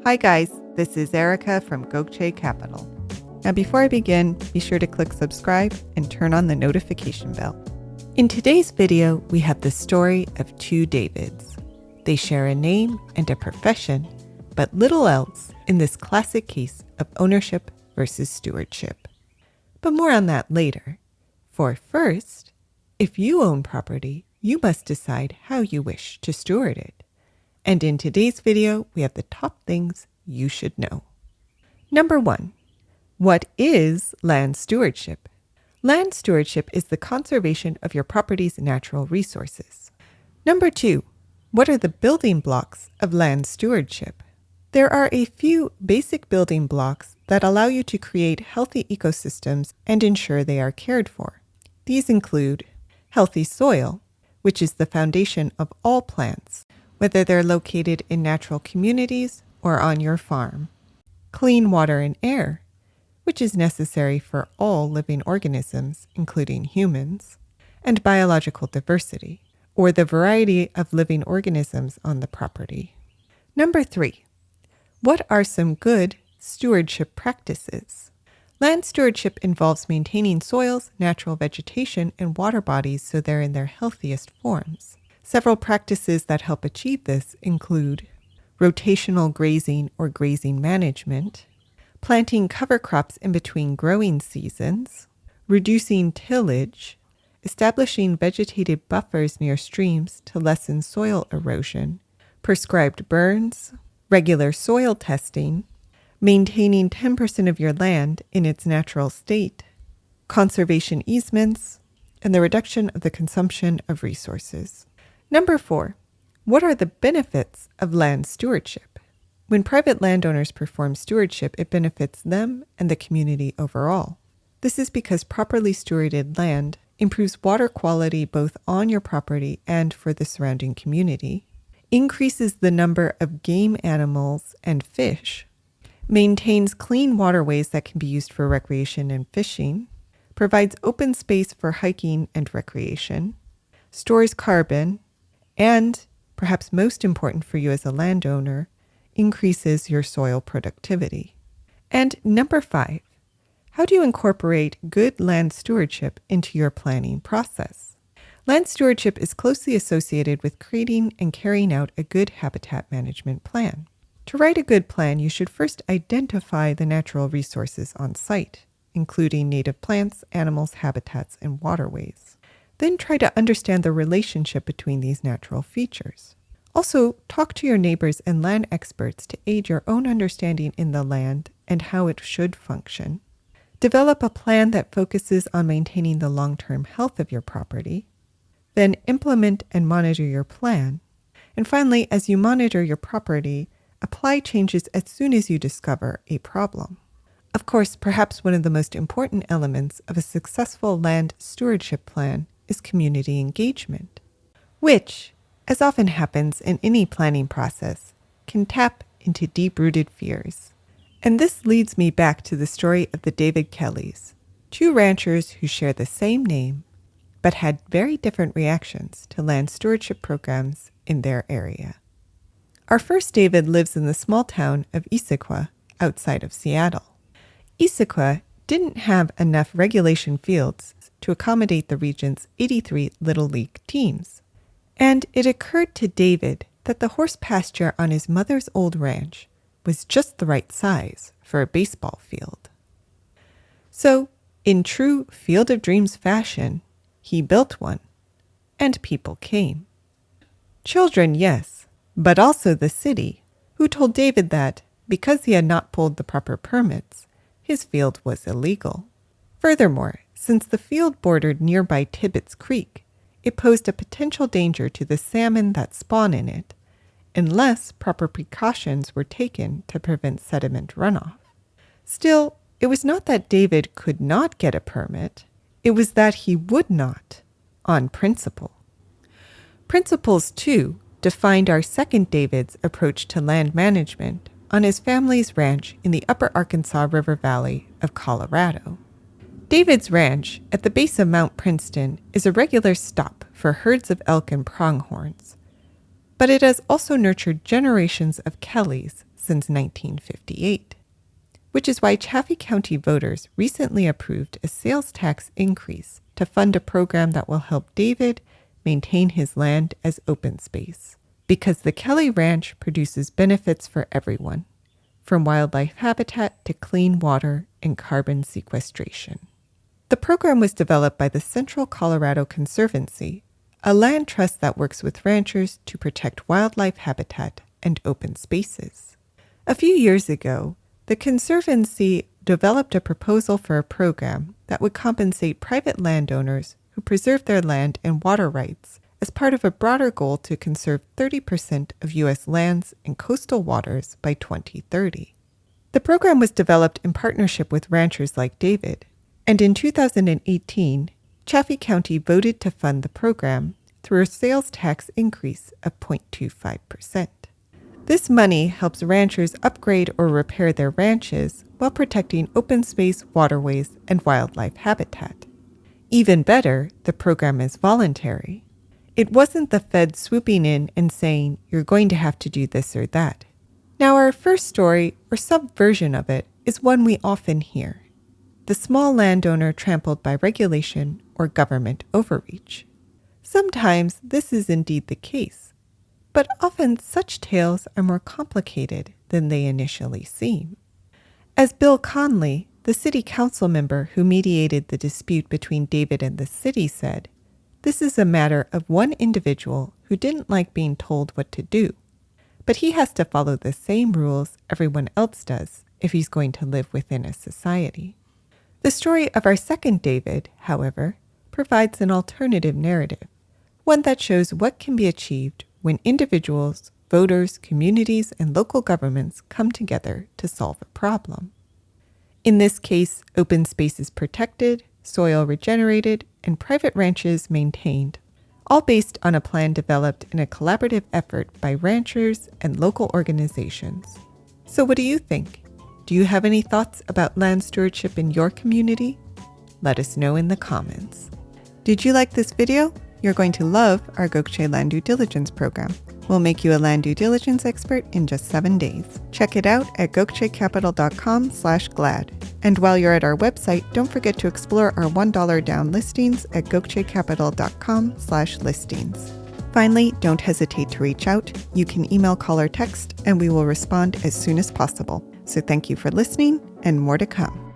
Hi guys, this is Erica from Gokce Capital. Now before I begin, be sure to click subscribe and turn on the notification bell. In today's video, we have the story of two Davids. They share a name and a profession, but little else in this classic case of ownership versus stewardship. But more on that later. For first, if you own property, you must decide how you wish to steward it. And in today's video, we have the top things you should know. Number 1, what is land stewardship? Land stewardship is the conservation of your property's natural resources. Number 2, what are the building blocks of land stewardship? There are a few basic building blocks that allow you to create healthy ecosystems and ensure they are cared for. These include healthy soil, which is the foundation of all plants, whether they're located in natural communities or on your farm. Clean water and air, which is necessary for all living organisms, including humans. And biological diversity, or the variety of living organisms on the property. Number 3, what are some good stewardship practices? Land stewardship involves maintaining soils, natural vegetation, and water bodies so they're in their healthiest forms. Several practices that help achieve this include rotational grazing or grazing management, planting cover crops in between growing seasons, reducing tillage, establishing vegetative buffers near streams to lessen soil erosion, prescribed burns, regular soil testing, maintaining 10% of your land in its natural state, conservation easements, and the reduction of the consumption of resources. Number 4, what are the benefits of land stewardship? When private landowners perform stewardship, it benefits them and the community overall. This is because properly stewarded land improves water quality both on your property and for the surrounding community, increases the number of game animals and fish, maintains clean waterways that can be used for recreation and fishing, provides open space for hiking and recreation, stores carbon, and, perhaps most important for you as a landowner, increases your soil productivity. And number 5, how do you incorporate good land stewardship into your planning process? Land stewardship is closely associated with creating and carrying out a good habitat management plan. To write a good plan, you should first identify the natural resources on site, including native plants, animals, habitats, and waterways. Then try to understand the relationship between these natural features. Also, talk to your neighbors and land experts to aid your own understanding in the land and how it should function. Develop a plan that focuses on maintaining the long-term health of your property. Then implement and monitor your plan. And finally, as you monitor your property, apply changes as soon as you discover a problem. Of course, perhaps one of the most important elements of a successful land stewardship plan is community engagement, which, as often happens in any planning process, can tap into deep-rooted fears. And this leads me back to the story of the David Kellys, two ranchers who share the same name, but had very different reactions to land stewardship programs in their area. Our first David lives in the small town of Issaquah, outside of Seattle. Issaquah didn't have enough regulation fields to accommodate the region's 83 Little League teams. And it occurred to David that the horse pasture on his mother's old ranch was just the right size for a baseball field. So, in true Field of Dreams fashion, he built one, and people came. Children, yes, but also the city, who told David that, because he had not pulled the proper permits, his field was illegal. Furthermore, since the field bordered nearby Tibbetts Creek, it posed a potential danger to the salmon that spawn in it, unless proper precautions were taken to prevent sediment runoff. Still, it was not that David could not get a permit, it was that he would not, on principle. Principles, too, defined our second David's approach to land management on his family's ranch in the upper Arkansas River Valley of Colorado. David's ranch at the base of Mount Princeton is a regular stop for herds of elk and pronghorns, But it has also nurtured generations of Kellys since 1958, which is why Chaffee County voters recently approved a sales tax increase to fund a program that will help David maintain his land as open space, because the Kelly Ranch produces benefits for everyone, from wildlife habitat to clean water and carbon sequestration. The program was developed by the Central Colorado Conservancy, a land trust that works with ranchers to protect wildlife habitat and open spaces. A few years ago, the Conservancy developed a proposal for a program that would compensate private landowners who preserve their land and water rights as part of a broader goal to conserve 30% of U.S. lands and coastal waters by 2030. The program was developed in partnership with ranchers like David, and in 2018, Chaffee County voted to fund the program through a sales tax increase of 0.25%. This money helps ranchers upgrade or repair their ranches while protecting open space, waterways, and wildlife habitat. Even better, the program is voluntary. It wasn't the Fed swooping in and saying, you're going to have to do this or that. Now, our first story, or subversion of it, is one we often hear: the small landowner trampled by regulation or government overreach. Sometimes this is indeed the case, but often such tales are more complicated than they initially seem. As Bill Conley, the city council member who mediated the dispute between David and the city, said, this is a matter of one individual who didn't like being told what to do, but he has to follow the same rules everyone else does if he's going to live within a society. The story of our second David, however, provides an alternative narrative, one that shows what can be achieved when individuals, voters, communities, and local governments come together to solve a problem. In this case, open space is protected, soil regenerated, and private ranches maintained, all based on a plan developed in a collaborative effort by ranchers and local organizations. So what do you think? Do you have any thoughts about land stewardship in your community? Let us know in the comments. Did you like this video? You're going to love our Gokce Land Due Diligence program. We'll make you a land due diligence expert in just 7 days. Check it out at gokcecapital.com/glad. And while you're at our website, don't forget to explore our $1 down listings at gokcecapital.com/listings. Finally, don't hesitate to reach out. You can email, call, or text, and we will respond as soon as possible. So thank you for listening, and more to come.